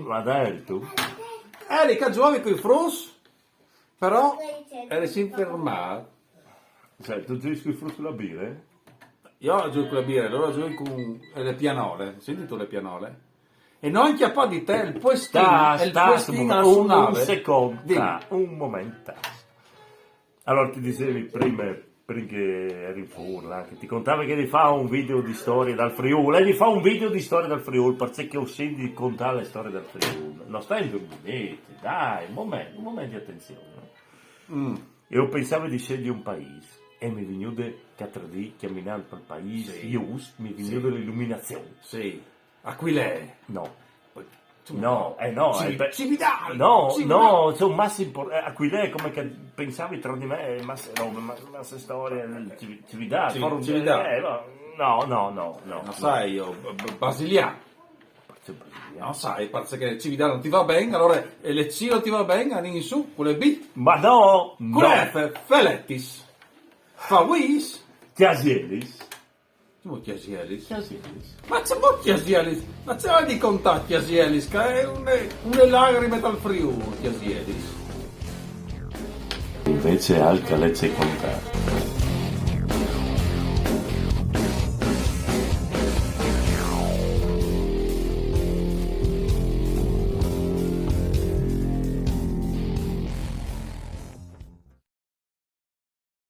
Ma dai, tu. Erika giochi con i frus, però eri infermato. Cioè, tu giochi con i frutti sulla birra? Io gioco con la birra, loro giocano con le pianole. Senti tu le pianole? E non chiappa di te il puestino, il puestino alla sua un nave. secondo, Dimmi. un momento. Allora ti dicevi prima che eri in furla, che ti contavi che ti fa un video di storie dal Friuli, e ti fa un video di storie dal Friuli, perché ho sentito di contare le storie dal Friuli. Non stai in 2 minuti, dai, un momento di attenzione. Io pensavo di scegliere un paese e mi veniva 4 giorni camminando per il paese, mi veniva l'illuminazione. Sì. Aquilè. No. No, Cividale! No, sono massi a cui lei come che pensavi tra di me, masse storie, Cividale, no. Non sai, io, brasiliano. Non sai, perché Cividale non ti va bene, allora le C non ti va bene, andiamo in su, con le B. Ma no! Con le F, Felettis. Fawis. Chiasielis. Chiasielis. Ma c'è un Chiasielis, ma c'è di contare Chiasielis, che è une lacrime dal Friuli, Chiasielis. Invece Alcalecce contato.